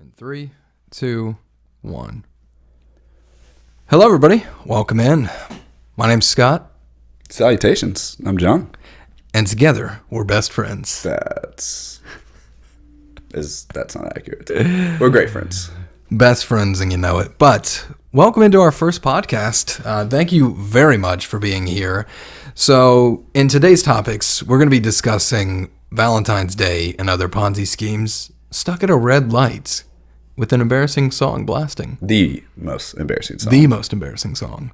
In 3, 2, 1. Hello, everybody. Welcome in. My name's Scott. Salutations. I'm John. And together, we're best friends. That's not accurate. We're great friends. Best friends, and you know it. But welcome into our first podcast. Thank you very much for being here. So, in today's topics, we're going to be discussing Valentine's Day and other Ponzi schemes stuck at a red light with an embarrassing song blasting. The most embarrassing song.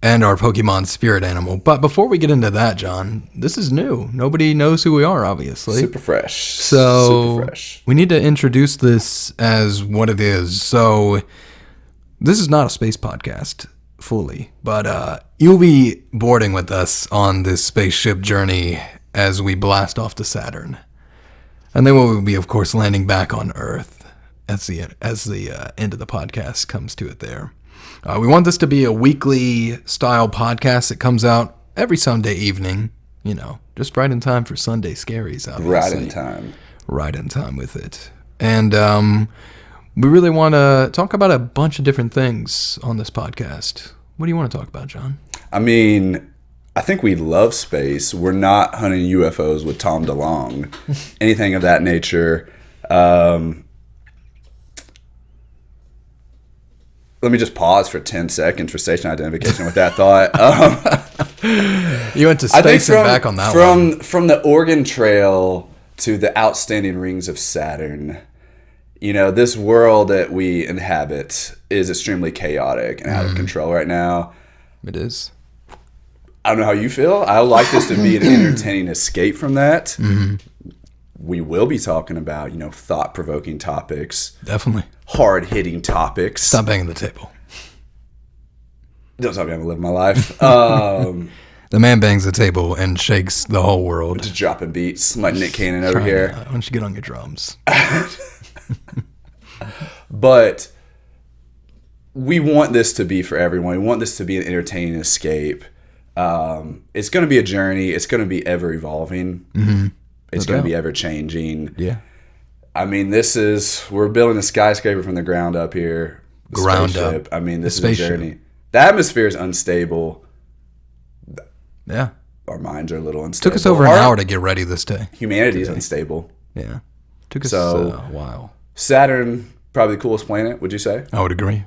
And our Pokemon spirit animal. But before we get into that, John, this is new. Nobody knows who we are, obviously. Super fresh. So we need to introduce this as what it is. So this is not a space podcast fully, but you'll be boarding with us on this spaceship journey as we blast off to Saturn. And then we'll be, of course, landing back on Earth as the end of the podcast comes to it there. We want this to be a weekly style podcast that comes out every Sunday evening, just right in time for Sunday Scaries, obviously. Right in time with it. And we really want to talk about a bunch of different things on this podcast. What do you want to talk about, John? I mean, I think we love space. We're not hunting UFOs with Tom DeLonge. Anything of that nature. Let me just pause for 10 seconds for station identification with that thought. You went to space and back on that one. From the Oregon Trail to the outstanding rings of Saturn, this world that we inhabit is extremely chaotic and out of control right now. It is. I don't know how you feel. I would like this to be an entertaining escape from that. Mm-hmm. We will be talking about, thought-provoking topics. Definitely. Hard-hitting topics. Stop banging the table. Don't tell me I'm going to live my life. The man bangs the table and shakes the whole world. Just dropping beats like Nick Cannon over here. Why don't you get on your drums? But we want this to be for everyone. We want this to be an entertaining escape. It's going to be a journey. It's going to be ever-evolving. Mm-hmm. It's going to be ever-changing. Yeah. I mean, we're building a skyscraper from the ground up here. Ground up. I mean, this is a journey. The atmosphere is unstable. Yeah. Our minds are a little unstable. Took us over an hour to get ready this day. Humanity is unstable. Yeah. Took us a while. Saturn, probably the coolest planet, would you say? I would agree.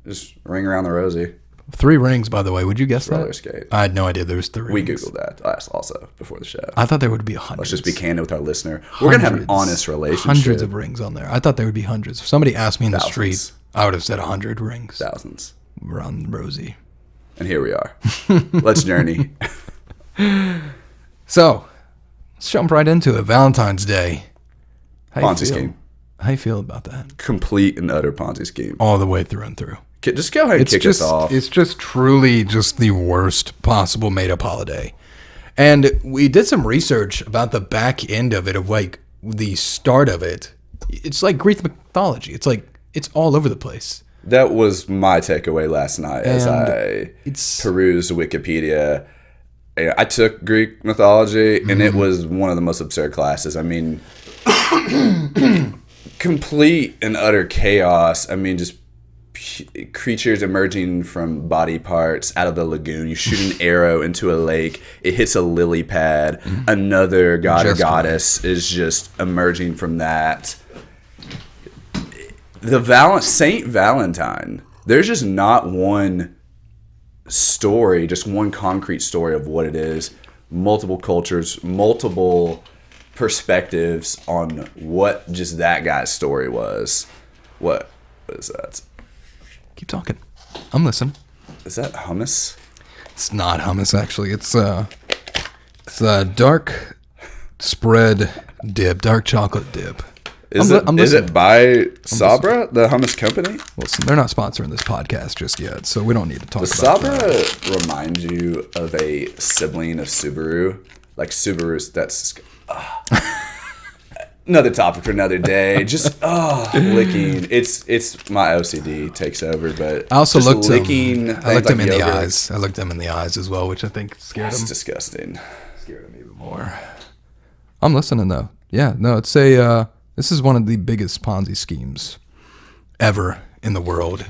Just ring around the rosy. 3 rings, by the way. Would you guess Roller that? skate. I had no idea there was 3 We rings. Googled that also before the show. I thought there would be hundreds. Let's just be candid with our listener. We're going to have an honest relationship. Hundreds of rings on there. I thought there would be hundreds. If somebody asked me in the street, I would have said 100 rings. Thousands. Around Rosie. And here we are. Let's journey. So, let's jump right into it. Valentine's Day. Ponzi scheme. How you feel about that? Complete and utter Ponzi scheme. All the way through and through. Just go ahead and kick us off. It's just truly just the worst possible made-up holiday. And we did some research about the back end of it, of like the start of it. It's like Greek mythology. It's like, it's all over the place. That was my takeaway last night as I perused Wikipedia. I took Greek mythology, and it was one of the most absurd classes. I mean, complete and utter chaos. I mean, just creatures emerging from body parts out of the lagoon. You shoot an arrow into a lake. It hits a lily pad. Another god or goddess is just emerging from that. Saint Valentine. There's just not one story, just one concrete story of what it is. Multiple cultures, multiple perspectives on what just that guy's story was. What is that? Keep talking. I'm listening. Is that hummus? It's not hummus, actually. It's a dark spread dip, dark chocolate dip. Is it by Sabra, the hummus company? Listen, they're not sponsoring this podcast just yet, so we don't need to talk Does about that. Does Sabra remind you of a sibling of Subaru? Like Subaru's, that's... Another topic for another day. Just licking. It's my OCD takes over, but I also looked licking. I looked him in the eyes. I looked him in the eyes as well, which I think scared him. That's disgusting. Scared him even more. I'm listening though. Yeah, no, it's a. This is one of the biggest Ponzi schemes ever in the world.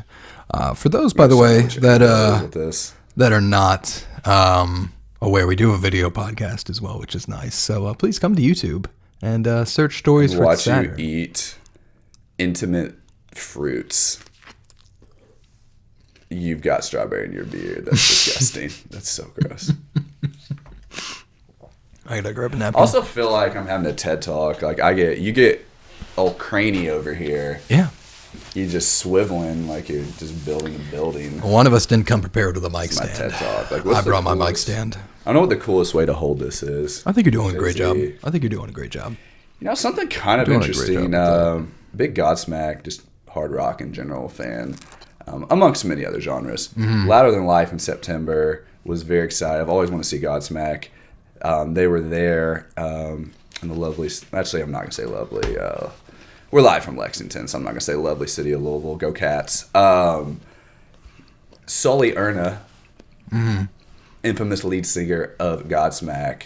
For those, by the way, that are not aware, we do a video podcast as well, which is nice. So please come to YouTube and search stories for Saturn. Watch you eat intimate fruits. You've got strawberry in your beard. That's disgusting. That's so gross. I gotta grab a napkin. I also feel like I'm having a TED talk. Like you get old Craney over here. Yeah. You just swiveling like you're just building a building. One of us didn't come prepared with a mic stand. My TED talk. Like, I brought my mic stand. I don't know what the coolest way to hold this is. I think you're doing a great job. You know, something kind of interesting. Big Godsmack, just hard rock in general fan, amongst many other genres. Mm-hmm. Louder Than Life in September was very excited. I've always wanted to see Godsmack. They were there in the lovely. Actually, I'm not gonna say lovely. We're live from Lexington, so I'm not gonna say lovely city of Louisville. Go Cats. Sully Erna, infamous lead singer of Godsmack,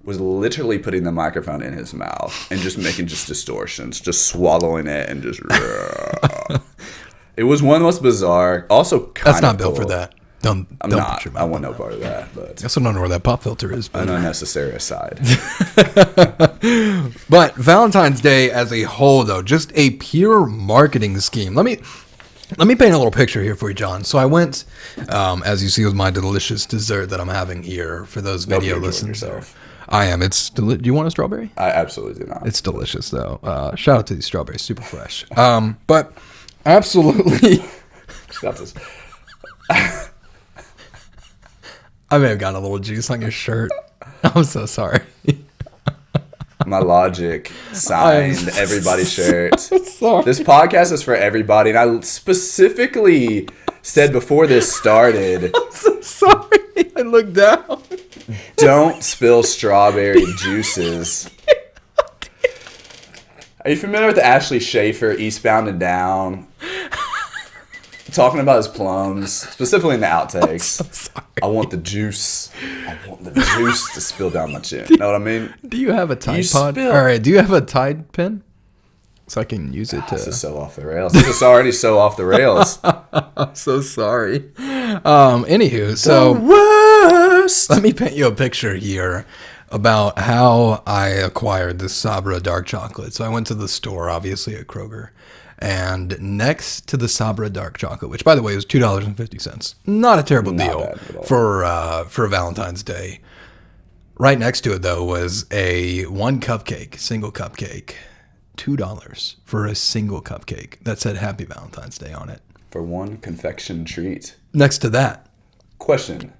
was literally putting the microphone in his mouth and just making just distortions, just swallowing it and just. It was one of the most bizarre. Also, that's not built for that. I'm not. I want no part of that. But I also don't know where that pop filter is. An unnecessary aside. But Valentine's Day as a whole, though, just a pure marketing scheme. Let me paint a little picture here for you, John. So I went, as you see, with my delicious dessert that I'm having here for those video listeners. I am. Do you want a strawberry? I absolutely do not. It's delicious, though. Shout out to these strawberries, super fresh. But absolutely. I may have gotten a little juice on your shirt. I'm so sorry. My Logic signed everybody's shirt. Sorry. This podcast is for everybody, and I specifically said before this started, I'm so sorry. I looked down. Don't spill strawberry juices. Are you familiar with Ashley Schaefer, Eastbound and Down? Talking about his plums, specifically in the outtakes. So sorry. I want the juice. I want the juice to spill down my chin. Know what I mean? Do you have a Tide Pod? All right. Do you have a Tide pen? So I can use it to. This is so off the rails. This is already so off the rails. I'm so sorry. Anywho, so let me paint you a picture here about how I acquired this Sabra dark chocolate. So I went to the store, obviously at Kroger. And next to the Sabra dark chocolate, which by the way was $2.50, not a terrible deal for Valentine's Day. Right next to it though was a single cupcake, $2 for a single cupcake that said Happy Valentine's Day on it. For one confection treat. Next to that, question: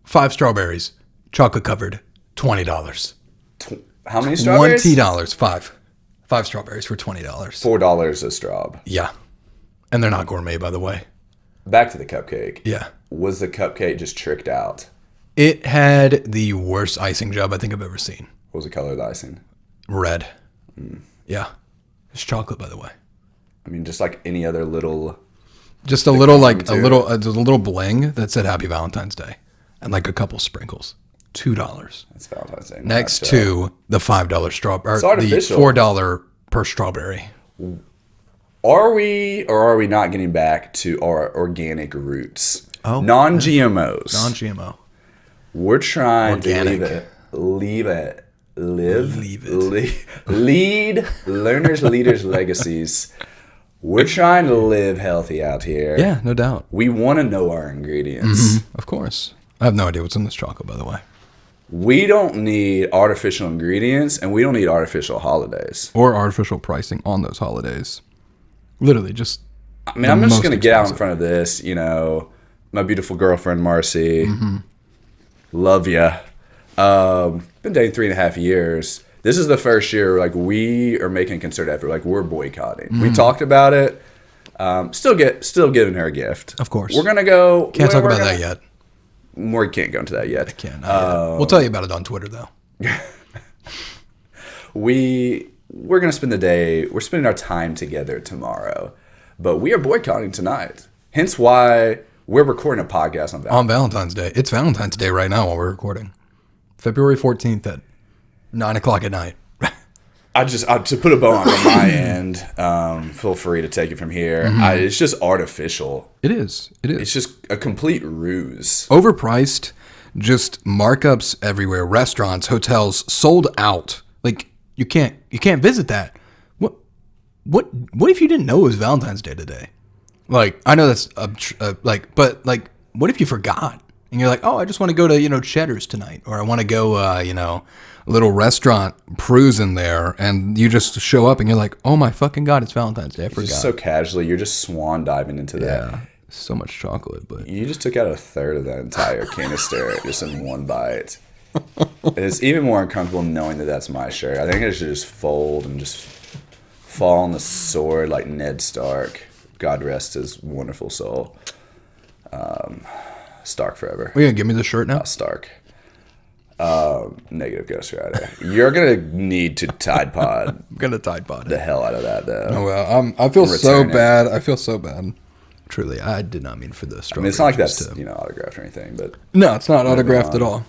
5 strawberries, chocolate covered, $20. How many strawberries? $20, 5 strawberries for $20. $4 a straw. Yeah. And they're not gourmet, by the way. Back to the cupcake. Yeah. Was the cupcake just tricked out? It had the worst icing job I think I've ever seen. What was the color of the icing? Red. Yeah. It's chocolate, by the way. I mean, just like any other little... Just a little, like, a little bling that said Happy Valentine's Day. And like a couple sprinkles. $2. That's Valentine's Day. Next to the $5 strawberry. It's artificial. The $4 per strawberry. Are we or are we not getting back to our organic roots? Oh, non-GMOs. Non-GMO. We're trying organic. To lead learners, leaders, legacies. We're trying to live healthy out here. Yeah, no doubt. We want to know our ingredients. Mm-hmm. Of course. I have no idea what's in this chocolate, by the way. We don't need artificial ingredients, and we don't need artificial holidays. Or artificial pricing on those holidays. Literally, just... I mean, I'm just going to get out in front of this, my beautiful girlfriend, Marcy. Mm-hmm. Love ya. Been dating 3.5 years. This is the first year, we are making a concerted effort. We're boycotting. Mm-hmm. We talked about it. Still giving her a gift. Of course. We're going to go... Can't talk about that yet. We can't go into that yet. I can't. We'll tell you about it on Twitter, though. We're going to spend the day... We're spending our time together tomorrow. But we are boycotting tonight. Hence why we're recording a podcast on Valentine's Day. It's Valentine's Day right now while we're recording. February 14th at 9 o'clock at night. to put a bow on from my end, feel free to take it from here. It's just artificial. It is. It's just a complete ruse. Overpriced, just markups everywhere. Restaurants, hotels, sold out. Like, you can't visit that. What if you didn't know it was Valentine's Day today? Like, I know that's but what if you forgot and you're like, oh, I just want to go to Cheddar's tonight, or I want to go a little restaurant cruising there, and you just show up and you're like, oh my fucking god, it's Valentine's Day. I forgot. Just so casually, you're just swan diving into that. Yeah, so much chocolate, but you just took out a third of that entire canister just in one bite. It's even more uncomfortable knowing that that's my shirt. I think I should just fold and just fall on the sword like Ned Stark. God rest his wonderful soul. Stark forever. Are you gonna give me the shirt now? Stark. Negative Ghost Rider. You're gonna need to Tide Pod. I'm gonna Tide Pod the hell out of that, though. Oh well, I feel so bad. I feel so bad. Truly, I did not mean for this. I mean, it's not like that's autographed or anything, but no, it's not autographed at all.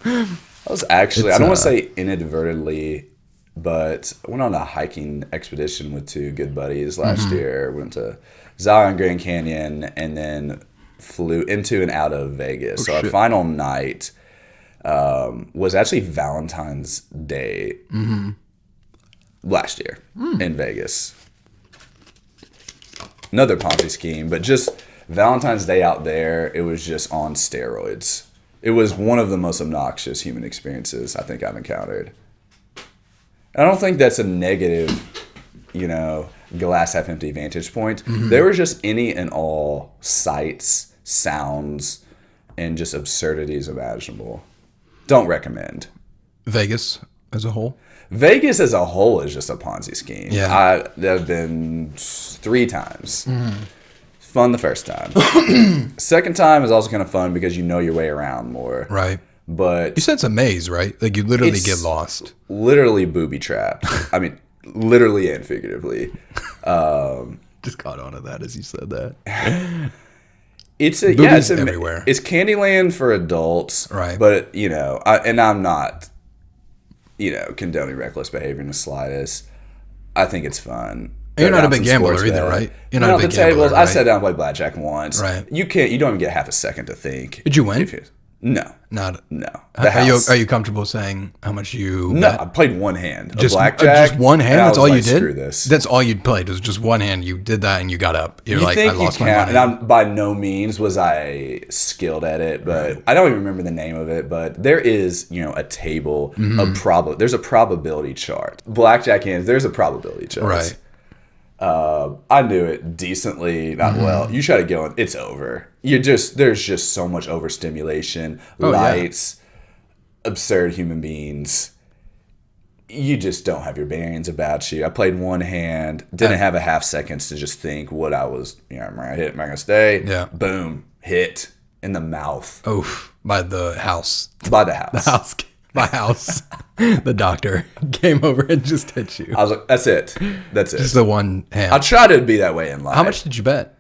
I was actually, I don't want to say inadvertently, but I went on a hiking expedition with two good buddies last year. Went to Zion Grand Canyon and then flew into and out of Vegas. So our final night was actually Valentine's Day last year in Vegas. Another Ponzi scheme, but just Valentine's Day out there, it was just on steroids. It was one of the most obnoxious human experiences I think I've encountered. I don't think that's a negative, glass half empty vantage point. There were just any and all sights, sounds, and just absurdities imaginable. Don't recommend. Vegas as a whole? Vegas as a whole is just a Ponzi scheme. Yeah. I've been 3 times. Fun the first time. Second time is also kind of fun because you know your way around more. Right. But you said it's a maze, right? Like you literally get lost. Literally booby trapped. I mean, literally and figuratively. Just caught on to that as you said that. It's everywhere. It's Candyland for adults. Right. But, I'm not, condoning reckless behavior in the slightest. I think it's fun. You're not a big gambler either, right? You're not a big gambler, right? I sat down and played blackjack once. Right. You don't even get half a second to think. Did you win? No. No. Are you comfortable saying how much you No, bet? I played one hand. Just blackjack. Just one hand? That's all you did? Screw this. That's all you played was just one hand. You did that and you got up. You're like, I lost my money. And by no means was I skilled at it, but I don't even remember the name of it, but there is, a table of there's a probability chart. Blackjack hands, there's a probability chart. Right. I knew it decently, not well. You try to go and it's over. There's just so much overstimulation, lights, absurd human beings. You just don't have your bearings about you. I played one hand, didn't have a half seconds to just think what I was, am I gonna hit, am I gonna stay? Yeah. Boom, hit in the mouth. Oof, by the house. By the house. My house. The doctor came over and just hit you. I was like, that's it. Just the one hand. I try to be that way in life. How much did you bet?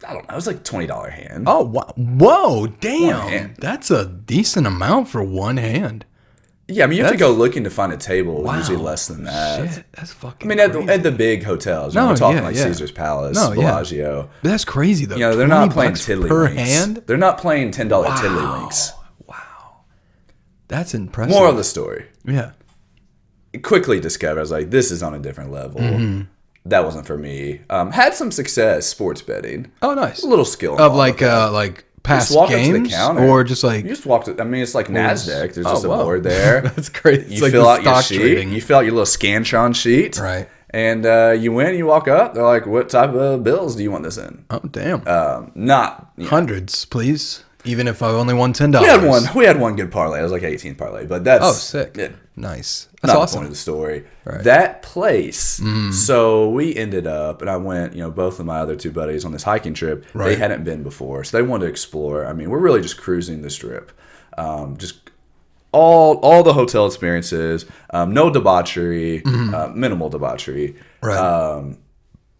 I don't know. It was like $20 hand. Oh, wow. Whoa, damn. One hand. That's a decent amount for one hand. Yeah, I mean, you have to go looking to find a table. Wow. Usually less than that. Shit, that's fucking crazy. At the big hotels. We're talking Caesar's Palace, Bellagio. But that's crazy, though. They're not playing tiddlywinks. Per hand? They're not playing $10 tiddlywinks. Wow. That's impressive. Moral of the story. Yeah. Quickly discovered, I was like, this is on a different level. That wasn't for me. Had some success sports betting. Oh, nice. A little skill. Of like past just walk games? up to the counter. Or just like... You just walk to... I mean, it's like NASDAQ. There's just a board there. That's crazy. You fill out your sheet. Trading. You fill out your little Scantron sheet. Right. And you win, you walk up. They're like, what type of bills do you want this in? Oh, damn. Not... Hundreds, please. Even if I only won $10. We had one good parlay. It was like 18th parlay. But that's... Oh, sick. Yeah, nice. That's not awesome. The point of the story. Right. That place. So we ended up, and I went, both of my other two buddies on this hiking trip. Right. They hadn't been before, so they wanted to explore. I mean, we're really just cruising the strip. Just all the hotel experiences, no debauchery, minimal debauchery. Right.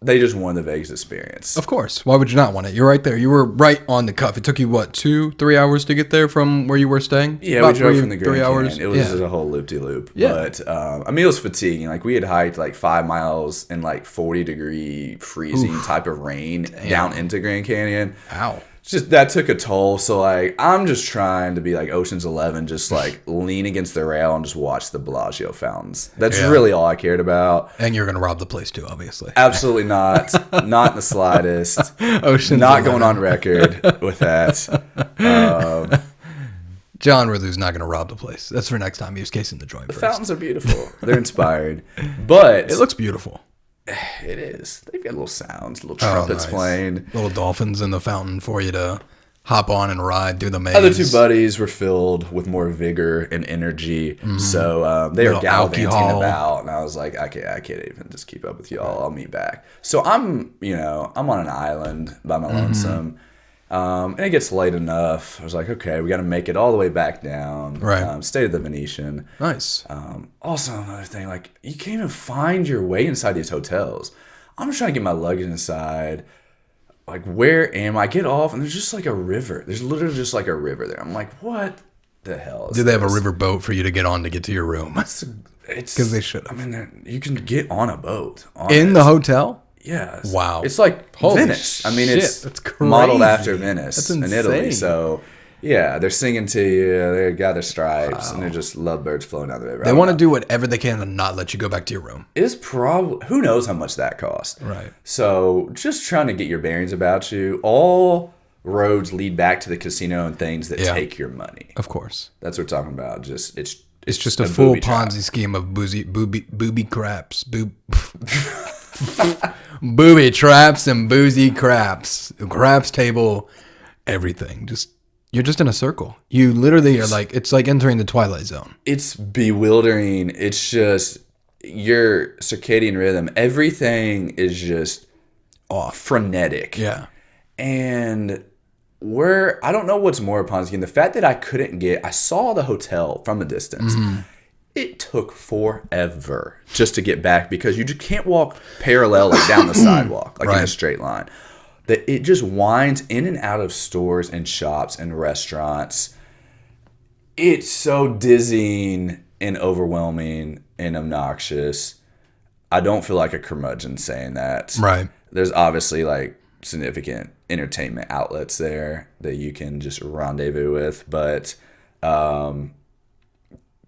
they just wanted the Vegas experience. Of course. Why would you not want it? You're right there. You were right on the cuff. It took you, what, 2-3 hours to get there from where you were staying? Yeah, About we drove 3 from the Grand hours. Canyon. It was just a whole loop-de-loop. Yeah. But, I mean, it was fatiguing. Like, we had hiked, like, 5 miles in, like, 40-degree freezing type of rain down into Grand Canyon. Ow. Just that took a toll. So like I'm just trying to be like Ocean's 11, just like lean against the rail and just watch the Bellagio fountains. That's really all I cared about. And you're gonna rob the place too, obviously. Absolutely not. Not in the slightest. Ocean's not 11. going on record with that. John Ridley's not gonna rob the place. That's for next time. He was casing the joint The first. fountains are beautiful. They're inspired, but It looks beautiful. it is. They've got little sounds, little trumpets playing, little dolphins in the fountain for you to hop on and ride through the maze. Other two buddies were filled with more vigor and energy, so they were gallivanting about, and I was like, I can't even just keep up with y'all. I'll meet back. So I'm on an island by my lonesome, and it gets late enough. I was like, okay, we got to make it all the way back down. Right. Stay at the Venetian. Nice. Also, another thing, like you can't even find your way inside these hotels. I'm just trying to get my luggage inside. Like, where am I? Get off, and there's just like a river. There's literally just like a river there. I'm like, what the hell is Do they have a this? river boat for you to get on to get to your room? It's because they should. I mean, you can get on a boat In the hotel? Yes. Wow. It's like Holy Venice. I mean, shit, it's that's crazy. modeled after Venice That's in Italy. insane. So, yeah, they're singing to you. They got their stripes, and they're just lovebirds floating down the river. They want to do whatever they can to not let you go back to your room. It's probably, who knows how much that costs. Right. So, just trying to get your bearings about you. All roads lead back to the casino and things that take your money. Of course. That's what we're talking about. Just it's just a full booby trap. Ponzi scheme of booby craps. Booby traps and boozy craps. Craps table, everything. You're just in a circle. You literally are like, it's like entering the Twilight Zone. It's bewildering. It's just your circadian rhythm. Everything is just frenetic. Yeah. And I don't know what's more Ponzi scheme. The fact that I saw the hotel from a distance. It took forever just to get back because you just can't walk parallel like down the sidewalk, like in a straight line. That it just winds in and out of stores and shops and restaurants. It's so dizzying and overwhelming and obnoxious. I don't feel like a curmudgeon saying that. Right. There's obviously like significant entertainment outlets there that you can just rendezvous with, but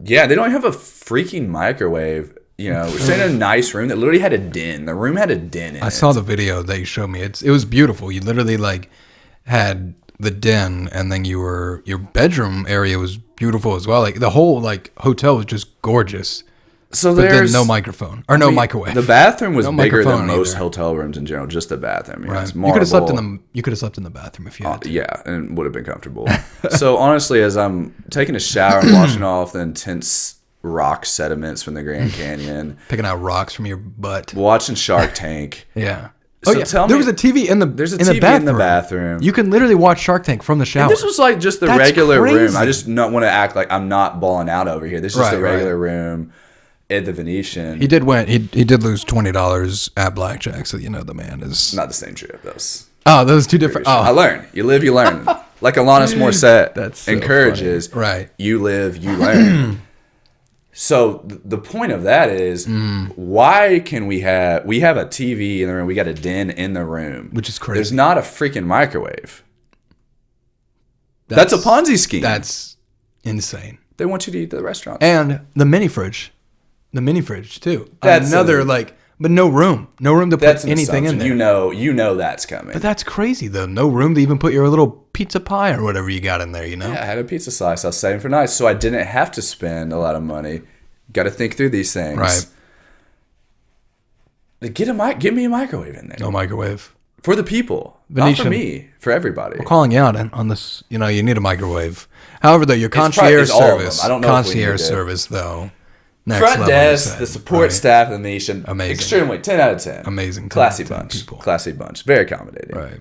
yeah, they don't have a freaking microwave. We're staying in a nice room that literally had a den. The room had a den in it. I saw the video that you showed me. It was beautiful. You literally like had the den, and then your bedroom area was beautiful as well. Like the whole like hotel was just gorgeous. So but there's then no microphone or no microwave. The bathroom was No bigger than microphone most either. hotel rooms in general. Just the bathroom. Right. It's You could have slept in marble. the. You could have slept in the bathroom if you had to. Yeah, and would have been comfortable. So honestly, as I'm taking a shower and washing off the intense rock sediments from the Grand Canyon, Picking out rocks from your butt. watching Shark Tank. Yeah. So Oh yeah. tell There me- was a TV in the. There's a in TV the bathroom. in the bathroom. You can literally watch Shark Tank from the shower. And this was like just the That's regular room. crazy. I just not want to act like I'm not balling out over here. This is just Right, a regular room at the Venetian. He did win. He did lose $20 at blackjack. So the man is. Not the same trip. Those. Oh, those two different. I Oh, learn. You live, you learn. Like Alanis Morissette That's so encourages. funny. Right. You live, you learn. So the point of that is, why can we have a TV in the room? We got a den in the room, Which is crazy. There's not a freaking microwave. That's a Ponzi scheme. That's insane. They want you to eat at the restaurant. And the mini fridge too. That's Another silly. but no room to That's put an anything in assumption. there. You know that's coming. But that's crazy though. No room to even put your little pizza pie or whatever you got in there. Yeah, I had a pizza slice. I was saving for nice, so I didn't have to spend a lot of money. Got to think through these things. Right. Get me a microwave in there No microwave. for the people, Venetian. not for me, for everybody. Calling you out on this. You need a microwave. However, though, your probably- concierge it's all of them. service. I don't know if we concierge need to- service though. Next Front level, you desk, said. the support Right. staff of the Venetian, Amazing. extremely 10 out of 10. Amazing, classy competent bunch, people. classy bunch, very accommodating. Right.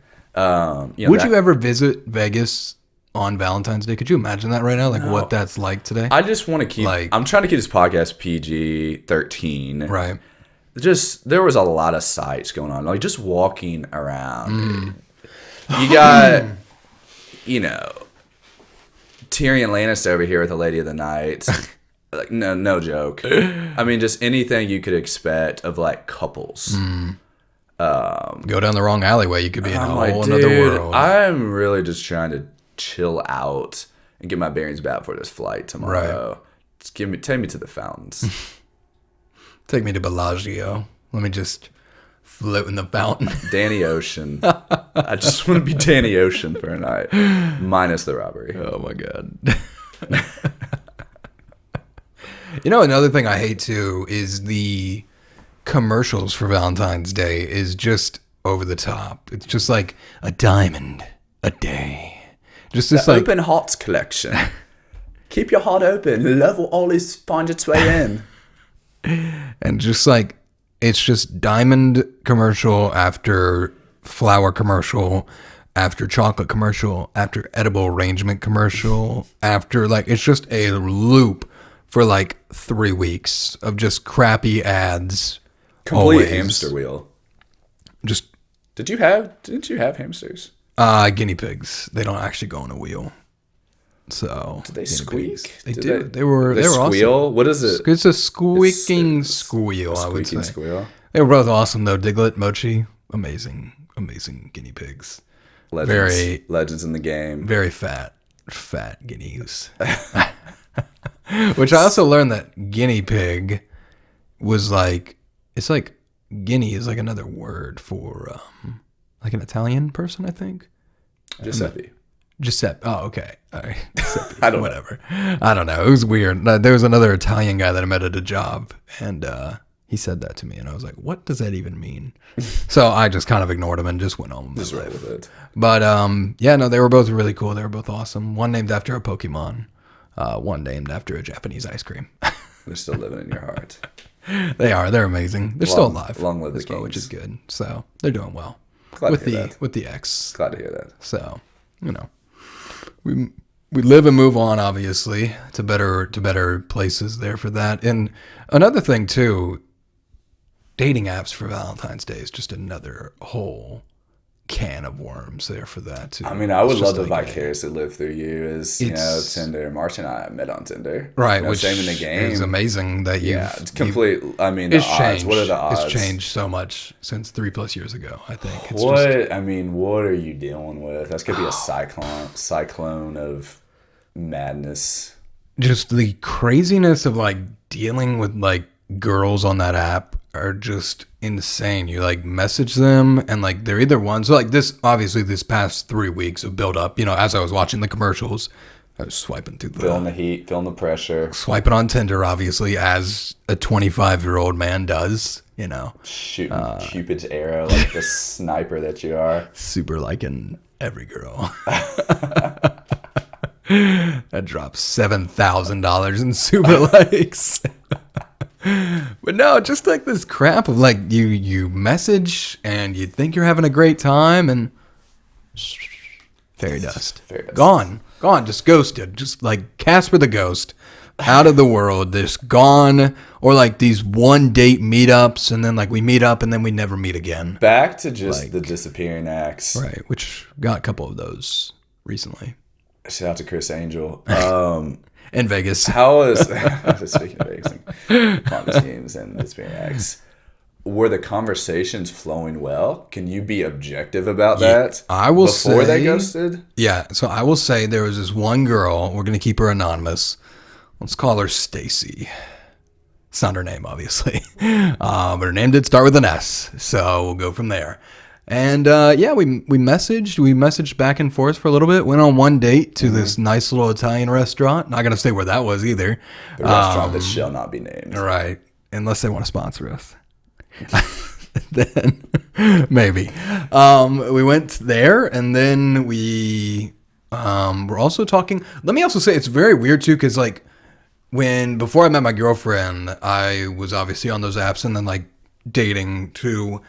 Would Would you ever visit Vegas on Valentine's Day? Could you imagine that right now? Like what that's like today? I just want to keep. Like- I'm trying to keep this podcast PG-13. Right. there was a lot of sights going on. Like, just walking around. You got, Tyrion Lannister over here with the Lady of the Night. Like, no joke. I mean, just anything you could expect of, like, couples. Go down the wrong alleyway, you could be in a whole another world. I'm really just trying to chill out and get my bearings back for this flight tomorrow. Right. Just take me to the fountains. Take me to Bellagio. Let me just float in the fountain. Danny Ocean. I just want to be Danny Ocean for a night, minus the robbery. Oh my god. Another thing I hate too is the commercials for Valentine's Day is just over the top. It's just like a diamond a day. Just this like open hearts collection. Keep your heart open. Love will always find its way in. And just like it's just diamond commercial after flower commercial after chocolate commercial after edible arrangement commercial after like it's just a loop for like 3 weeks of just crappy ads. Complete always. Hamster wheel. Just didn't you have hamsters? Guinea pigs. They don't actually go on a wheel. So do they squeak? Pigs, they do. They were squeal. Awesome. What is it? It's a squeaking squeal. I would say. Squeal. They were both awesome though. Diglett, Mochi, amazing guinea pigs. Legends in the game. Very fat guineas. Which I also learned that guinea pig was like, it's like guinea is like another word for like an Italian person, I think. Giuseppe. Oh, okay. All right. I don't Whatever. I don't know. It was weird. There was another Italian guy that I met at a job, and he said that to me, and I was like, "What does that even mean?" So I just kind of ignored him and just went on. Just right with it. But they were both really cool. They were both awesome. One named after a Pokemon. One named after a Japanese ice cream. They're still living in your heart. They are. They're amazing. They're still alive. Long live the well, which is good. So they're doing well. Glad with to hear that. With the X. Glad to hear that. So, we live and move on, obviously, to better places there for that. And another thing too, dating apps for Valentine's Day is just another whole can of worms there for that too. I mean, I would love to vicariously live through you as Tinder. March and I met on Tinder, right? Which same in the game. It's amazing that it's complete. I mean, the odds. Changed. What are the odds? It's changed so much since 3+ years ago. I think. What are you dealing with? That's gonna be a cyclone of madness. Just the craziness of like dealing with like girls on that app are just insane. You like message them and like they're either ones like this. Obviously, this past 3 weeks of build up. As I was watching the commercials, I was swiping through feeling the heat, feeling the pressure, swiping on Tinder, obviously as a 25-year-old man does. Shooting Cupid's arrow like the sniper that you are. Super liking every girl. That drops $7,000 in super likes. But no, just like this crap of like you message and you think you're having a great time and fairy dust. Gone, just ghosted, just like Casper the Ghost, out of the world, just gone. Or like these one date meetups and then like we meet up and then we never meet again. Back to just the disappearing acts. Right, which got a couple of those recently. Shout out to Chris Angel. In Vegas. How is speaking of Vegas, Ponzi schemes and disappearing acts? Were the conversations flowing well? Can you be objective about that? I will say before they ghosted. Yeah, so I will say there was this one girl. We're gonna keep her anonymous. Let's call her Stacy. It's not her name, obviously, but her name did start with an S. So we'll go from there. And we messaged back and forth for a little bit. Went on one date to this nice little Italian restaurant. Not gonna say where that was either. The restaurant that shall not be named. Right, unless they want to sponsor us. Then maybe. We went there, and then we were also talking. Let me also say it's very weird too, because like before I met my girlfriend, I was obviously on those apps, and then like dating too.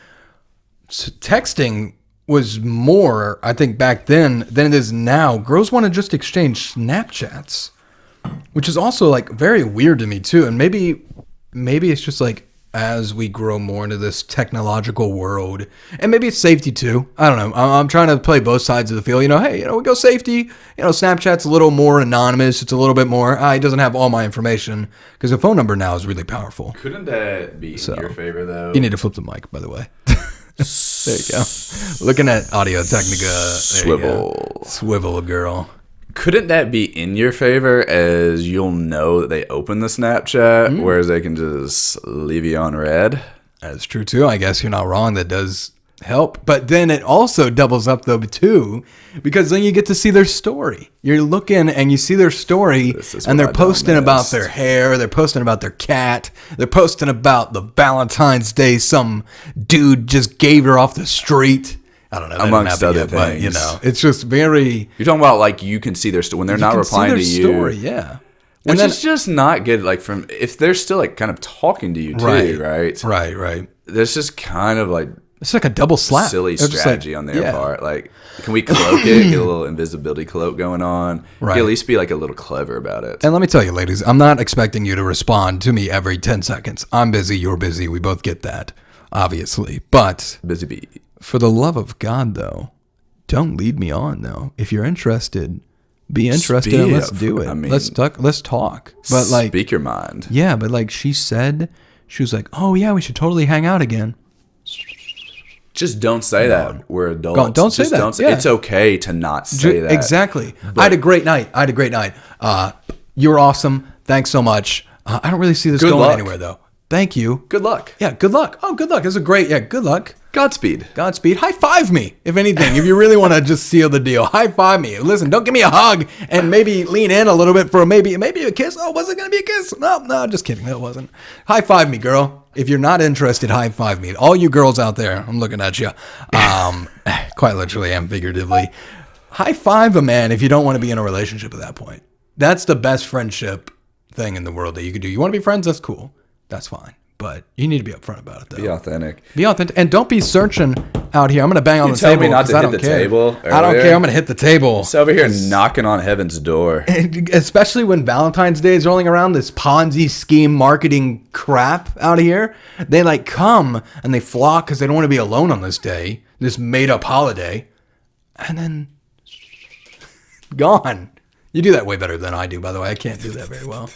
Texting was more, I think, back then than it is now. Girls want to just exchange Snapchats, which is also like very weird to me too. And maybe it's just like as we grow more into this technological world, and maybe it's safety too. I don't know. I'm trying to play both sides of the field. Hey, we go safety. Snapchat's a little more anonymous. It's a little bit more. It doesn't have all my information because the phone number now is really powerful. Couldn't that be in your favor though? You need to flip the mic, by the way. There you go. Looking at Audio Technica. Swivel, girl. Couldn't that be in your favor as you'll know that they open the Snapchat, whereas they can just leave you on red? That's true, too. I guess you're not wrong. That does help. But then it also doubles up, though, too, because then you get to see their story. You're looking and you see their story, and they're posting about their hair. They're posting about their cat. They're posting about the Valentine's Day some dude just gave her off the street. I don't know. Amongst other things. But, it's just very... You're talking about, like, you can see their story when they're not replying to you. Story, yeah. Which is just not good, like, if they're still, like, kind of talking to you, too, right? Right. There's just kind of, like... It's like a double slap. Silly strategy on their part. Like, can we cloak it, get a little invisibility cloak going on? Right. At least be, like, a little clever about it. And let me tell you, ladies, I'm not expecting you to respond to me every 10 seconds. I'm busy, you're busy. We both get that, obviously. But... Busy bee. For the love of God, though, don't lead me on, though. If you're interested, be interested and let's do it. Let's talk. But like, speak your mind. Yeah, but like she was like, oh yeah, we should totally hang out again. Just don't say that. We're adults. Don't say that. It's okay to not say that. Exactly. I had a great night. You were awesome. Thanks so much. I don't really see this going anywhere, though. Thank you. Good luck. Yeah, good luck. Oh, good luck. This is great. Yeah, good luck. Godspeed. High five me, if anything. If you really want to just seal the deal, high five me. Listen, don't give me a hug and maybe lean in a little bit for maybe a kiss. Oh, was it going to be a kiss? No, just kidding. That wasn't. High five me, girl. If you're not interested, high five me. All you girls out there, I'm looking at you. Quite literally and figuratively. High five a man if you don't want to be in a relationship at that point. That's the best friendship thing in the world that you can do. You want to be friends? That's cool. That's fine. But you need to be upfront about it, though. Be authentic. And don't be searching out here. I'm going to bang on the table. You tell me not to hit the table earlier. I don't care. I'm going to hit the table. It's over here knocking on heaven's door. Especially when Valentine's Day is rolling around, this Ponzi scheme marketing crap out here. They like come and they flock because they don't want to be alone on this day, this made-up holiday. And then gone. You do that way better than I do, by the way. I can't do that very well.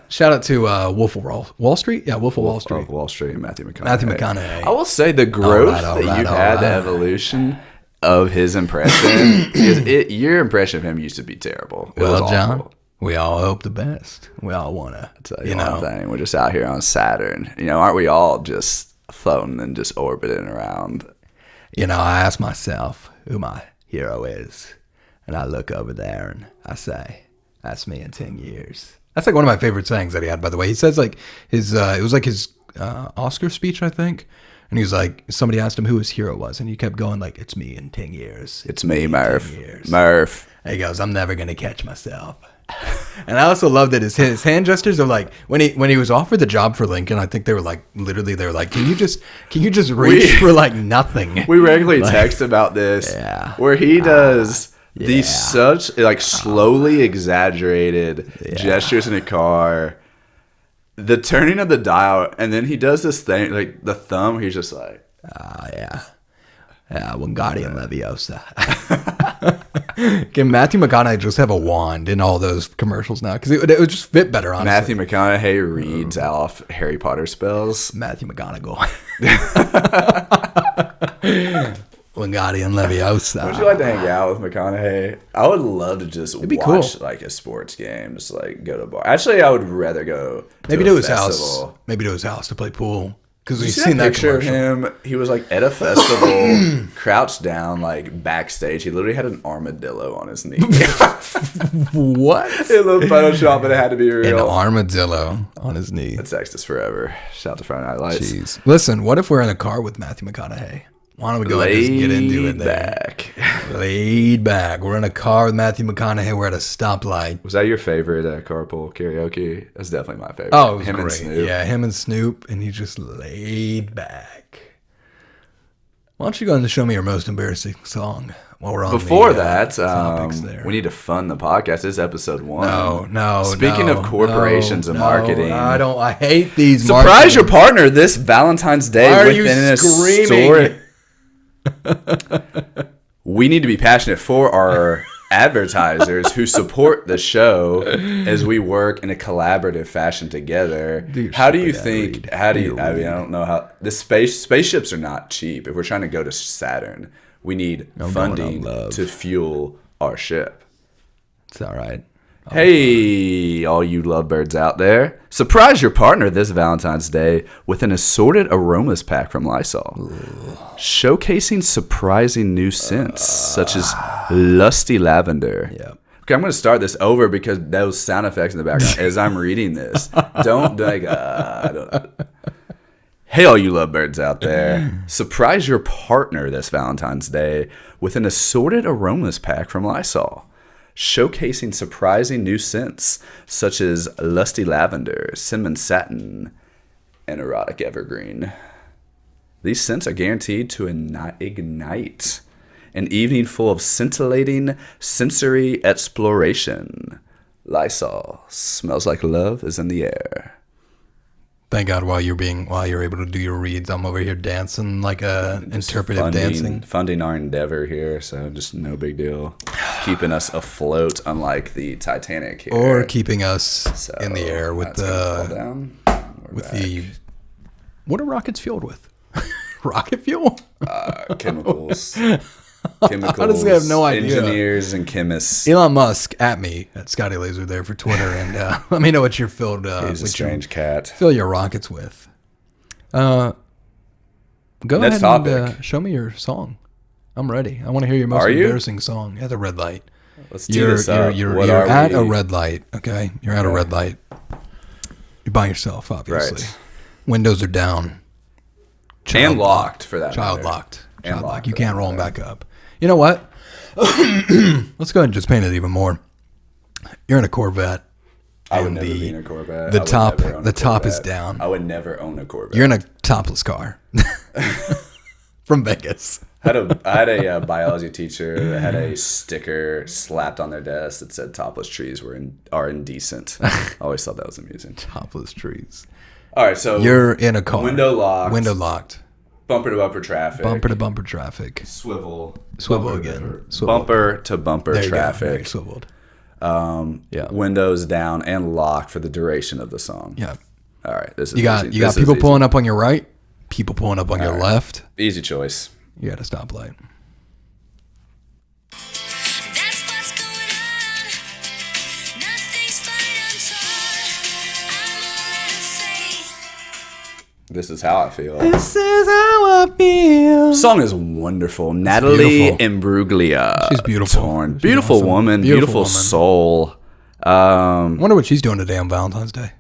Shout out to Wolf of Wall Street. Yeah, Wolf of Wall Street. Wall Street and Matthew McConaughey. Matthew McConaughey. I will say the growth that you've had, the evolution of his impression, your impression of him used to be terrible. It was John, awful. We all hope the best. We all want to. Tell you one thing. We're just out here on Saturn. Aren't we all just floating and just orbiting around? I ask myself who my hero is, and I look over there and I say, that's me in 10 years. That's like one of my favorite sayings that he had, by the way. He says like his, it was like his Oscar speech, I think. And he was like, somebody asked him who his hero was. And he kept going like, it's me in 10 years. It's me, Murph. Murph. And he goes, I'm never going to catch myself. And I also love that his hand gestures are like, when he was offered the job for Lincoln, I think they were like, literally, they were like, can you just reach for like nothing? We regularly text about this. Yeah. Where he does... These such like slowly exaggerated gestures in a car, the turning of the dial, and then he does this thing like the thumb. He's just like, Wingardium Leviosa. Can Matthew McConaughey just have a wand in all those commercials now? Because it would just fit better, honestly. Matthew McConaughey reads off Harry Potter spells. Matthew McGonagall. Wingardium Leviosa. Would you like to hang out with McConaughey? I would love to just watch like a sports game, just like go to a bar. Actually, I would rather go to his house. Maybe to his house to play pool. Because we've seen that picture of him. He was like at a festival, crouched down, like backstage. He literally had an armadillo on his knee. What? It looked Photoshop, but it had to be real. An armadillo on his knee. That text is forever. Shout out to Friday Night Lights. Jeez. Listen, what if we're in a car with Matthew McConaughey? Why don't we go ahead and just get into it there? Laid back. We're in a car with Matthew McConaughey. We're at a stoplight. Was that your favorite carpool karaoke? That's definitely my favorite. Oh, it was great. And Snoop. Yeah, him and Snoop, and he just laid back. Why don't you go ahead and show me your most embarrassing song while we're on Before the, that, topics there. we need to fund the podcast. This is episode 1. No. Speaking of corporations and marketing, I hate these. Surprise your partner this Valentine's Day. Why are you within a screaming? We need to be passionate for our advertisers who support the show as we work in a collaborative fashion together. How do you think? I don't know how the spaceships are not cheap. If we're trying to go to Saturn, we need funding to fuel our ship. It's all right. Hey, all you lovebirds out there. Surprise your partner this Valentine's Day with an assorted aromas pack from Lysol. Showcasing surprising new scents, such as lusty lavender. Yeah. Okay, I'm going to start this over because those sound effects in the background as I'm reading this. Hey, all you lovebirds out there. Surprise your partner this Valentine's Day with an assorted aromas pack from Lysol. Showcasing surprising new scents such as lusty lavender, cinnamon satin, and erotic evergreen. These scents are guaranteed to ignite an evening full of scintillating sensory exploration. Lysol smells like love is in the air. Thank God while you're able to do your reads, I'm over here dancing like interpretive dancing. Funding our endeavor here, so just no big deal. Keeping us afloat, unlike the Titanic here. Or keeping us in the air with what are rockets fueled with? Rocket fuel? Chemicals. Honestly, I have no idea. Engineers and chemists. Elon Musk at me at Scotty Laser there for Twitter, and let me know what you're filled. He's a strange cat. Fill your rockets with. Go Next ahead topic. and show me your song. I'm ready. I want to hear your most embarrassing song at the red light. Let's tee this up. You're at a red light. Okay, you're at a red light. You're by yourself, obviously. Right. Windows are down. And locked for that. Child matter. locked. And Child locked locked. You for can't that roll them matter. back up. You know what? Let's go ahead and just paint it even more. You're in a Corvette. I would and never be in a Corvette. The I would top never own a top is Corvette. down. I would never own a Corvette. You're in a topless car from Vegas. I had a biology teacher that had a sticker slapped on their desk that said topless trees are indecent. I always thought that was amusing. Topless trees. All right, so You're in a car. Window locked. Window locked. Bumper to bumper traffic. Bumper to bumper traffic. Swivel. Swivel Bumper again. to Swivel. Bumper to bumper There you go. There traffic. you swiveled. Yeah. Windows down and locked for the duration of the song. Yeah. All right, this is You got easy. you got This is people easy. pulling up on your right, people pulling up on your left. Easy choice. You got a stoplight. That's what's going on. Nothing's fine, I'm torn. I'm all out of faith. This is how I feel. This is how I feel. Song is wonderful. Natalie beautiful. Imbruglia. She's beautiful. Torn. She's Beautiful awesome. woman. Beautiful Beautiful woman. soul. Wonder what she's doing today on Valentine's Day.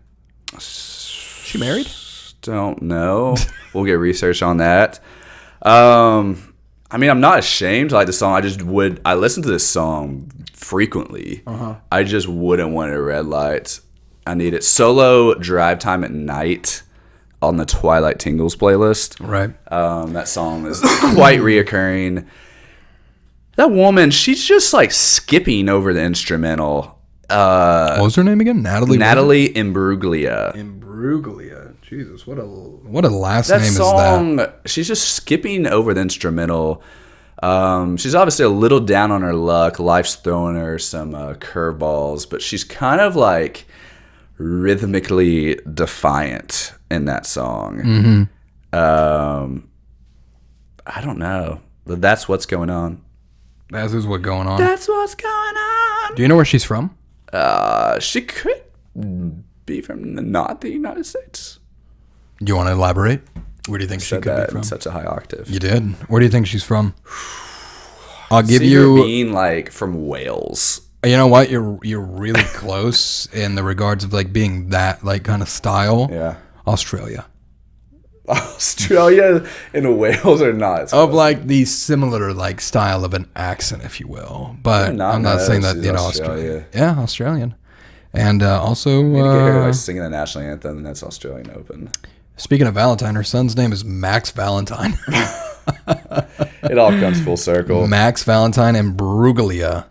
She married? Don't know. We'll get research on that. I mean, I'm not ashamed to like the song. I listen to this song frequently. I just wouldn't want it at red lights. I need it. Solo drive time at night on the Twilight Tingles playlist. Right. That song is quite reoccurring. That woman, she's just like skipping over the instrumental. What was her name again? Natalie Imbruglia. Imbruglia. Jesus, what a last That name song, is that? she's just skipping over the instrumental. She's obviously a little down on her luck. Life's throwing her some curveballs, but she's kind of like rhythmically defiant in that song. I don't know, but that's what's going on. That is what's going on. That's what's going on. Do you know where she's from? She could be from not the United States. Do you want to elaborate? Where do you think she Said could that be from? in such a high octave. You did. Where do you think she's from? I'll give See her you. being like from Wales. You know what? You're really close in the regards of like being that like kind of style. Yeah. Australia. Australia and Wales are not. Of like the similar like style of an accent, if you will. But Yeah, I'm not saying that she's Australia. Yeah, Australian. And also, You get her like singing the national anthem, and that's Australian Open. speaking of Valentine, her son's name is Max Valentine. It all comes full circle. Max, Valentine, and Bruglia.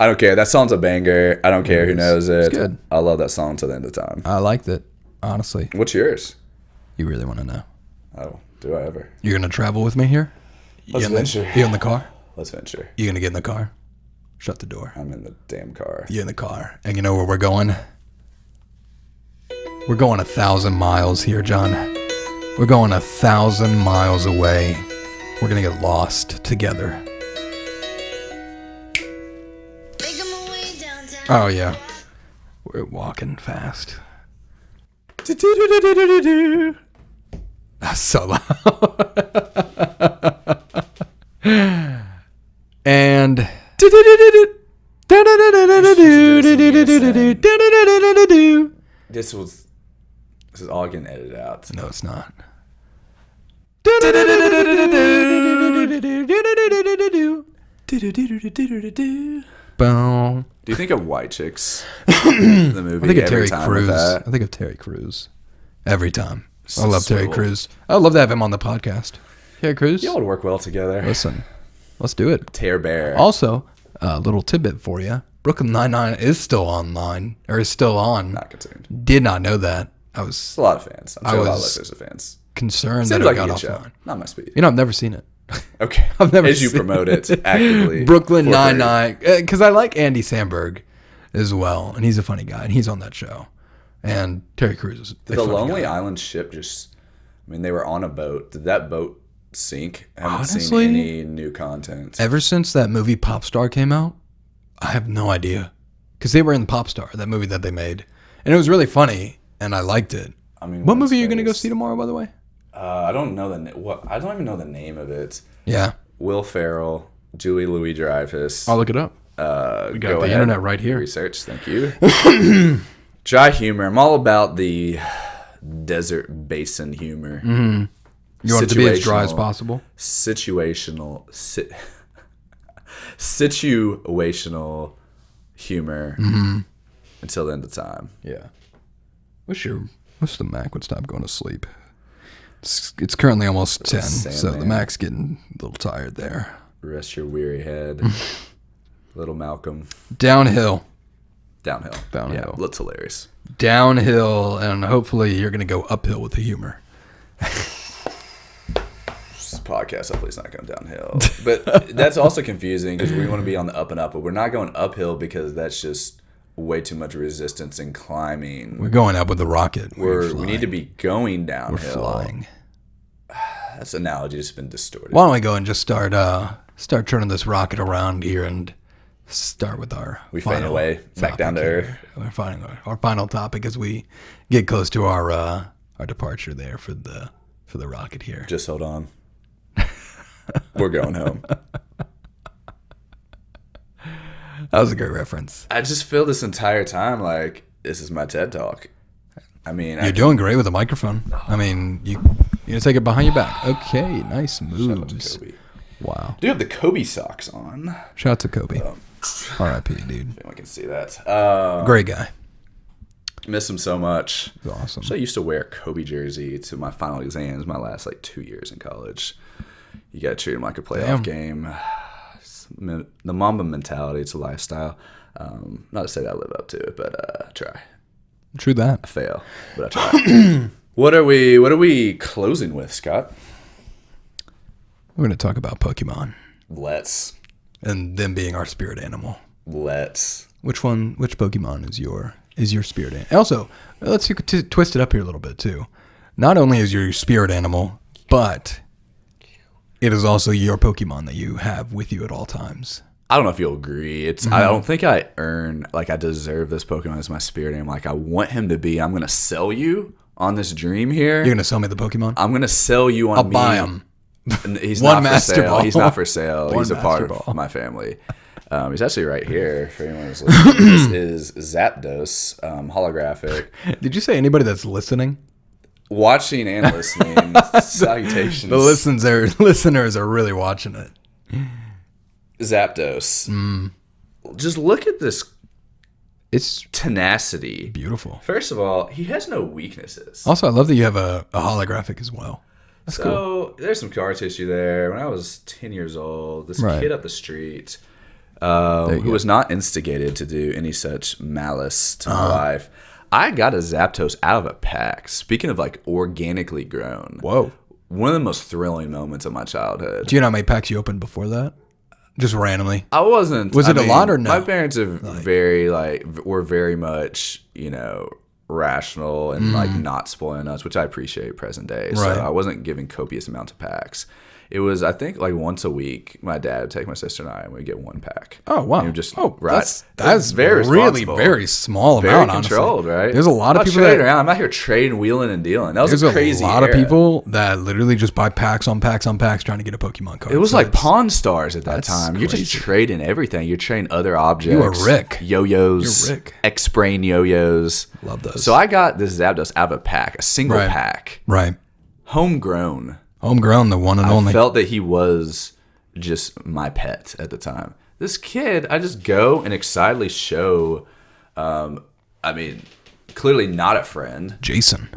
I don't care. That song's a banger. I don't care who knows it. It's good. I love that song till the end of time. I liked it, honestly. What's yours? You really want to know? Oh, do I ever? You're going to travel with me here? Let's venture. You in the car? Let's venture. You going to get in the car? Shut the door. I'm in the damn car. You in the car. And you know where we're going? We're going 1,000 miles here, John. We're going 1,000 miles away. We're going to get lost together. Making my way downtown. Oh, yeah. We're walking fast. That's so loud. And... This is all getting edited out. No, it's not. Boom. Do you think of White Chicks? The movie. I think of every Terry time with Crews. that? I think of Terry Crews every time. I So love Terry swivel. Crews. I would love to have him on the podcast. Terry Crews, Y'all would work well together. listen, let's do it. Tear Bear. Also, a little tidbit for you: Brooklyn Nine-Nine is still online, or is still on. Not concerned. Did not know that. I was It's a lot of fans. I'm sure a lot of was- listeners are fans. concerned Seems that like it a got good show. offline. Not my speed. You know, I've never seen it. Okay. I've never As you seen promote it actively. Brooklyn for free. Nine-Nine, because I like Andy Samberg as well, and he's a funny guy, and he's on that show. And Terry Crews is a Did the funny Lonely guy. Island ship just... I mean, they were on a boat. Did that boat sink? I haven't Honestly, seen any new content. Ever since that movie Popstar came out, I have no idea. Because they were in Popstar, that movie that they made. And it was really funny, and I liked it. I mean, What what's movie are you going to go this? see tomorrow, by the way? I don't know I don't even know the name of it. Yeah. Will Ferrell, Julie Louis-Dreyfus. I'll look it up. We got the internet right here. Research, thank you. Dry humor. I'm all about the desert basin humor. Mm-hmm. You want it to be as dry as Situational. possible? Situational humor Mm-hmm. until the end of time. Yeah. Wish the Mac would stop going to sleep. It's currently almost 10, so the Sandman. Mac's getting a little tired there. Rest your weary head. Little Malcolm. Downhill. Downhill. Downhill. Yeah, looks hilarious. Downhill, and hopefully you're going to go uphill with the humor. This podcast hopefully it's not going downhill. But that's also confusing because we want to be on the up and up, but we're not going uphill because that's just way too much resistance in climbing. We're going up with the rocket. We need to be going downhill. We're flying. That's analogy has been distorted. Why don't we go and just start turning this rocket around here and start with our We fade away back down to topic earth. here. We're finding our final topic as we get close to our departure there for the rocket here. Just hold on. We're going home. That was a great reference. I just feel this entire time like this is my TED Talk. I mean, You're doing great with the microphone. I mean, you gonna take it behind your back. Okay, nice moves. Kobe. Wow. Do you have the Kobe socks on? Shout out to Kobe. R.I.P. Dude. Anyone can see that. Great guy. Miss him so much. He's awesome. So I used to wear a Kobe jersey to my final exams my last 2 years in college. You got to treat him like a playoff game. The Mamba mentality, it's a lifestyle. Not to say that I live up to it, but I try. True that. I fail, but I try. What are we closing with, Scott? We're gonna talk about Pokemon Let's. and them being our spirit animal. Let's. Which Pokemon is your spirit animal? Also, let's twist it up here a little bit too. Not only is your spirit animal, but it is also your Pokemon that you have with you at all times. I don't know if you'll agree. I don't think I I deserve this Pokemon as my spirit animal. I want him to be. I'm gonna sell you on this dream here. You're gonna sell me the Pokemon? I'm gonna sell you on I'll me. buy him. He's One not for Master sale. Ball. He's not for sale. One He's a part Master of Ball. my family. He's actually right here for anyone who's listening. This is Zapdos, holographic. Did you say anybody that's listening? Watching and listening. Salutations. The listeners are really watching it. Zapdos. Just look at this It's tenacity. beautiful. First of all, he has no weaknesses. Also, I love that you have a holographic as well. So there's some scar tissue there. When I was 10 years old, this Right. kid up the street, you who go. was not instigated to do any such malice to my life, I got a Zapdos out of a pack. Speaking of like organically grown, Whoa. one of the most thrilling moments of my childhood. Do you know how many packs you opened before that? Just randomly. I wasn't. Was it a lot or no? My parents are were very much, rational and like not spoiling us, which I appreciate present day. Right. So I wasn't giving copious amounts of packs. It was, I think, like once a week, my dad would take my sister and I, and we'd get one pack. Oh wow! And we would just That's very really responsible. very small Very amount. controlled, honestly. right? There's a lot of I'm not people trading that around. I'm not here trading, wheeling, and dealing. That was there's a crazy a lot of era. people that literally just buy packs on packs on packs trying to get a Pokemon card. It was So like it's- Pawn Stars at that that's time. You're just crazy. trading everything. You're trading other objects. You are Rick. Yo-yos. You're Rick. X-Brain yo-yos. Love those. So I got this Zapdos out of a pack, a single Right. pack, right, homegrown. homegrown, the one and I only. felt that he was just my pet at the time. This kid, I just go and excitedly show, clearly not a friend. Jason.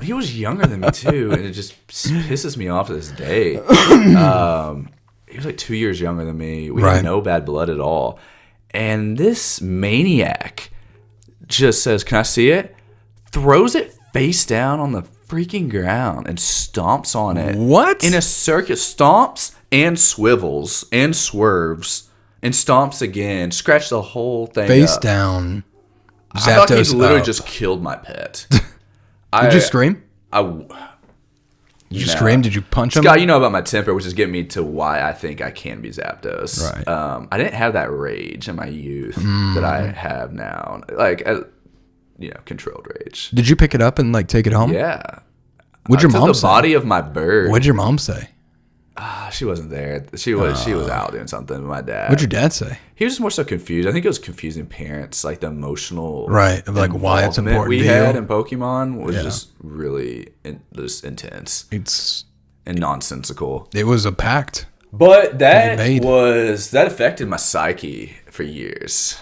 He was younger than me too, and it just pisses me off to this day. He was like 2 years younger than me. We Right. had no bad blood at all. And this maniac just says, "Can I see it?" Throws it face down on the freaking ground and stomps on it. What? In a circuit, stomps and swivels and swerves and stomps again, scratch the whole thing Face up. down. I thought he Zapdos literally up. just killed my pet. Did you scream? Did Did you scream? Did you punch him? Scott, you know about my temper, which is getting me to why I think I can be Zapdos. Right. I didn't have that rage in my youth Mm. that I have now. Like, controlled rage. Did you pick it up and like take it home? Yeah. What'd your I took mom the say? body of my bird. What'd your mom say? She wasn't there. She was out doing something with my dad. What'd your dad say? He was just more so confused. I think it was confusing parents, like the emotional Right, of, like, why it's involvement important we to you. had in Pokemon was Yeah. just really just intense It's and nonsensical. it was a pact. But that made. affected my psyche for years.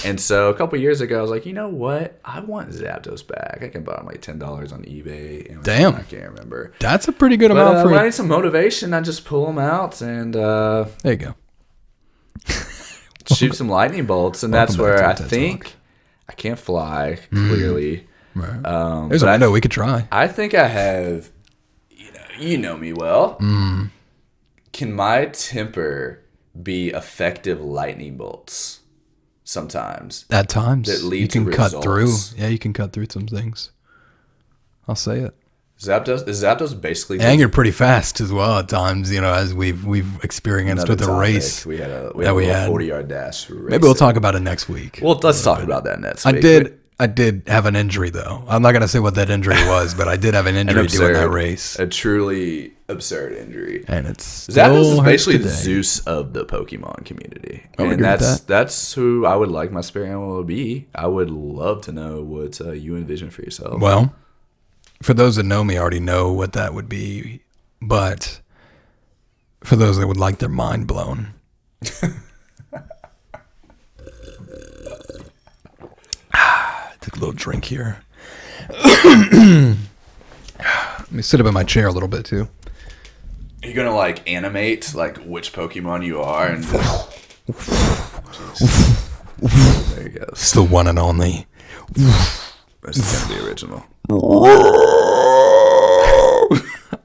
And so a couple years ago, I was like, you know what? I want Zapdos back. I can buy them like $10 on eBay. Damn. I can't remember. That's a pretty good But amount for when I it. need some motivation, I just pull them out and There you go. shoot some lightning bolts. And that's welcome back where I to TED think Talk. I can't fly, clearly. Right. Um, There's a but I window we could try. I think I have, you know me well. Mm. Can my temper be effective lightning bolts sometimes? At times, that lead you can to cut through. results. Yeah, you can cut through some things. I'll say it. Is Zapdos basically And you're pretty fast as well at times. You know, as we've experienced another with the topic. race. We had a that we had. 40-yard dash. Maybe we'll talk about it next week. Well, let's talk about that next week. I did have an injury though. I'm not gonna say what that injury was, but I did have an injury doing that race, A truly absurd injury. and it's Zapdos still is hurts basically the today. Zeus of the Pokemon community. I would And agree with that. that's who I would like my spirit animal to be. I would love to know what you envision for yourself. Well, for those that know me, already know what that would be, but for those that would like their mind blown. Take a little drink here. Let me sit up in my chair a little bit too. Are you gonna like animate like which Pokemon you are and just... There you go. It's the one and only. This is gonna be original.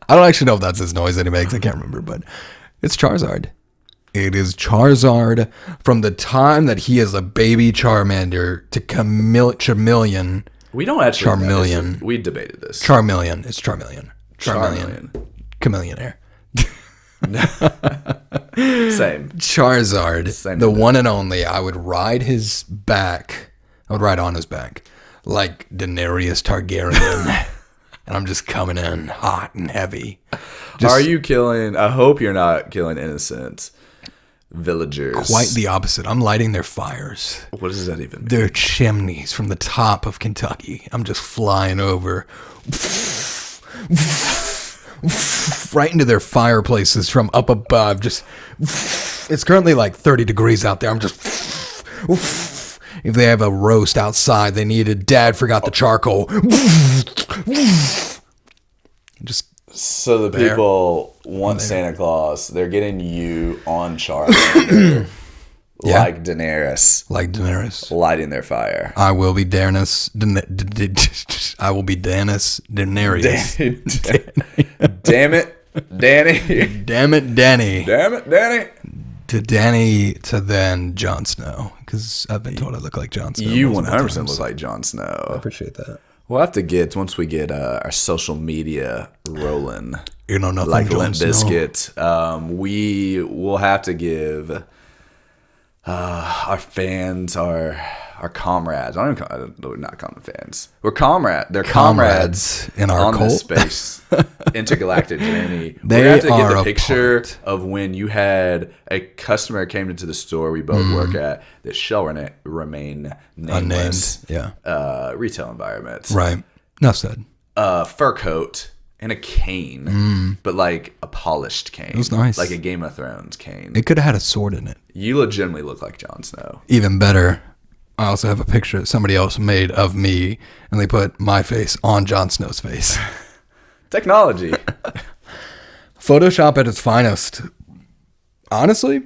I don't actually know if that's his noise that he makes. I can't remember, but it's Charizard. It is Charizard from the time that he is a baby Charmander to Chameleon. We don't actually Charmeleon. We debated this. Charmeleon. It's Charmeleon. Charmeleon. Chameleonaire. Same. Charizard, Same the thing. one and only. I would ride his back. I would ride on his back like Daenerys Targaryen. And I'm just coming in hot and heavy. Are you killing? I hope you're not killing innocent villagers. Quite the opposite. I'm lighting their fires. What does that even mean? Their chimneys from the top of Kentucky. I'm just flying over. Right into their fireplaces from up above. Just it's currently like 30 degrees out there. I'm just if they have a roast outside they needed, Dad forgot the charcoal. Just So the There. people want Santa Claus. They're getting you on Charmander. Yeah. Like Daenerys. Like Daenerys. Lighting their fire. I will be Daenerys. I will be Daenerys. Damn it, Danny. Damn it, Danny. Damn it, Danny. To Danny to then Jon Snow. Because I've been told I look like Jon Snow. You multiple 100% times. look like Jon Snow. I appreciate that. We'll have to get, once we get our social media rolling, You know nothing, like Jon Limp Snow. Bizkit, we will have to give our fans, our comrades. We're not common fans. We're comrades. They're comrades in our on cult. this space intergalactic journey. They We're gonna have to are get a the picture part. of when you had a customer came into the store we both work at that shall remain nameless. Unnamed. Yeah. Retail environment. Right. Enough said. Fur coat and a cane, but like a polished cane. It was nice. Like a Game of Thrones cane. It could have had a sword in it. You legitimately look like Jon Snow. Even better, I also have a picture that somebody else made of me, and they put my face on Jon Snow's face. Technology. Photoshop at its finest. Honestly,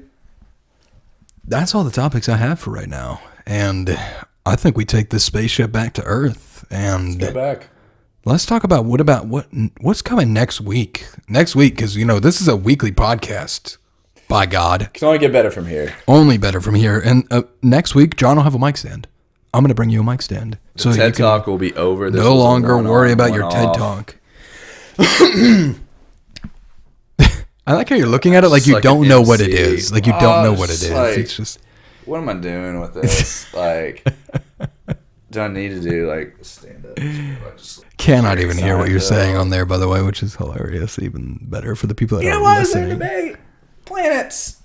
that's all the topics I have for right now. And I think we take this spaceship back to Earth and Go back. let's talk about what's coming next week. Next week, because this is a weekly podcast. By God, Can only get better from here. only better from here. And next week, John will have a mic stand. I'm gonna bring you a mic stand, so TED you can Talk will be over. This no was a longer one-on, worry about your TED one-off. Talk. I like how you're looking at it like It's you like don't an know what it MC. is. Like you don't know what it It's is. like- It's just What am I doing with this? Like, do I need to do like stand up? cannot even hear what you're Seinfeld. saying on there, by the way, which is hilarious. Even better for the people that You know are why is there listening. debate? Planets.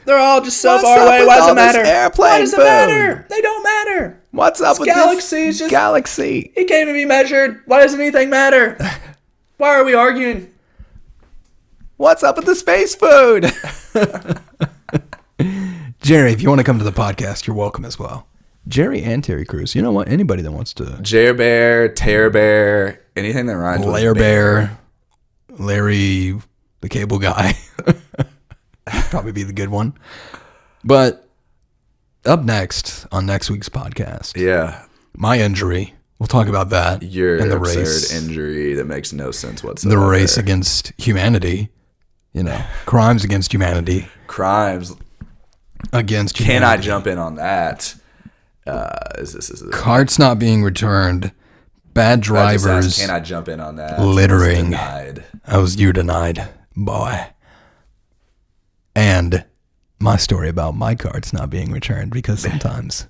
They're all just so What's far up away. with Why does all it this matter? airplane Why does it food? matter? They don't matter. What's up This with galaxy is this just- galaxy? It can't even be measured. Why does anything matter? Why are we arguing? What's up with the space food? Jerry, if you want to come to the podcast, you're welcome as well. Jerry and Terry Crews. You know what? Anybody that wants to. Jer Bear, Tear Bear, anything that rhymes with Lair Bear, Larry, the cable guy. Probably be the good one. But up next on next week's podcast, Yeah, my injury. We'll talk about that. your and the absurd race. injury that makes no sense whatsoever. The race against humanity. Crimes against humanity. Crimes. Against Can humanity. I jump in on that? Is this Carts not being returned. Bad I just drivers. asked, can I jump in on that? Littering. Denied. You're denied, boy. And my story about my carts not being returned because sometimes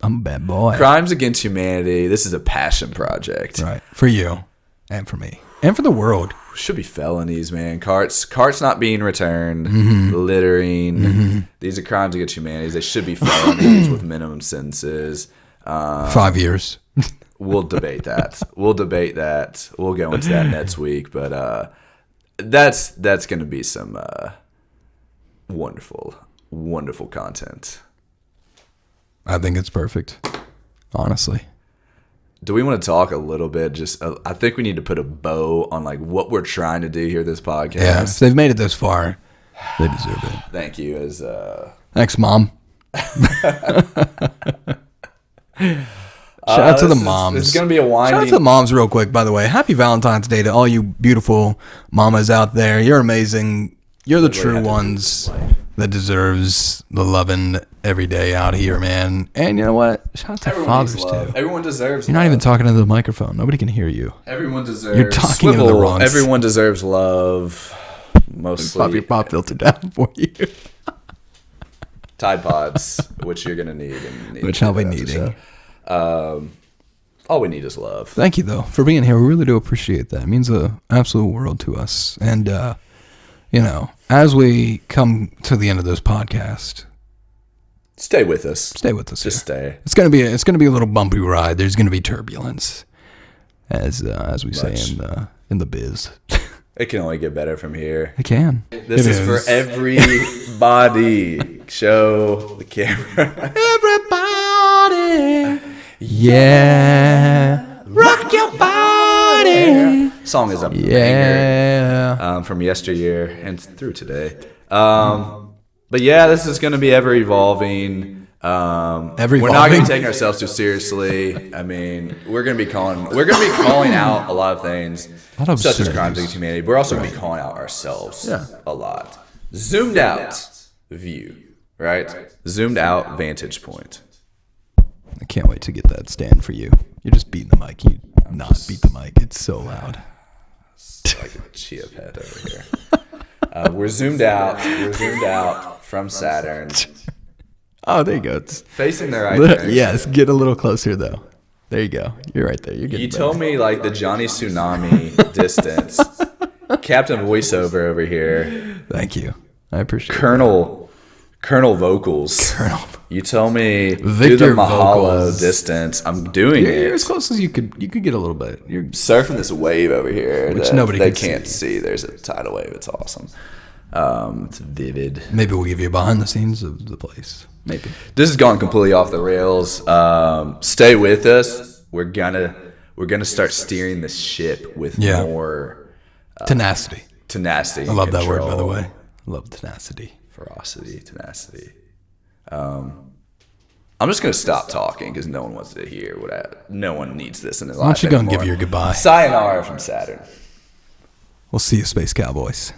I'm a bad boy. Crimes against humanity. This is a passion project. Right. For you and for me and for the world. Should be felonies, man. Carts not being returned, Mm-hmm. littering. These are crimes against humanity. They should be felonies with minimum sentences. 5 years. We'll debate that. We'll go into that next week. But that's going to be some wonderful, wonderful content. I think it's perfect. Honestly. Do we want to talk a little bit? Just, I think we need to put a bow on like what we're trying to do here. This podcast. Yeah. If they've made it this far, they deserve it. Thank you. As Thanks, Mom. Shout out to the moms. It's going to be a Shout out winding. to the moms real quick, by the way. Happy Valentine's Day to all you beautiful mamas out there. You're amazing. You're the true have to ones that deserves the loving every day out here, man. And you know what? Shout out to fathers, too. Everyone deserves. You're not even talking into the microphone. Nobody can hear you. Everyone deserves. You're talking into the wrong- Everyone deserves love. Mostly Pop your pop filter down for you. Tide Pods, which you're gonna need. Which I'll be needing. All we need is love. Thank you, though, for being here. We really do appreciate that. It means the absolute world to us. And, as we come to the end of this podcast, Stay with us. stay with us. Just here. stay. It's gonna be a little bumpy ride. There's gonna be turbulence, as we say in the biz. It can only get better from here. It can. This is for everybody. Show the camera. Everybody, yeah, rock your body. Song is a banger Yeah. from yesteryear and through today. But yeah, this is going to be ever evolving. We're not going to be taking ourselves too seriously. I mean, we're going to be calling out a lot of things, lot of such as absurdities. crimes against humanity. But we're also going to be calling out ourselves a lot. Zoomed out view, right? Zoomed out vantage point. I can't wait to get that stand for you. You're just beating the mic. You not beat the mic. It's so loud. It's like a chia pet over here. We're zoomed out. We're zoomed out from Saturn, Oh, there you go. It's facing the right direction. yes, get a little closer though. There you go. You're right there. You're getting You told me like the Johnny Tsunami distance. Captain Voiceover over here. Thank you. I appreciate Colonel Vocals. Colonel. You tell me do the Victor Mahalo Vocals. distance. I'm doing You're it. as close as you could get a little bit. You're Surfing this wave over here, Which that nobody they can can't see. There's a tidal wave. It's awesome. It's vivid. maybe we'll give you a behind the scenes of the place. Maybe. This has gone completely off the rails. Stay with us. We're gonna start steering the ship with Yeah. more Tenacity. tenacity. I love that word, by the control. way. I love tenacity. Ferocity, tenacity. I'm just gonna stop talking because no one wants to hear no one needs this in their life. Why don't you go and anymore. give your goodbye? Sayonara from Saturn. We'll see you, Space Cowboys.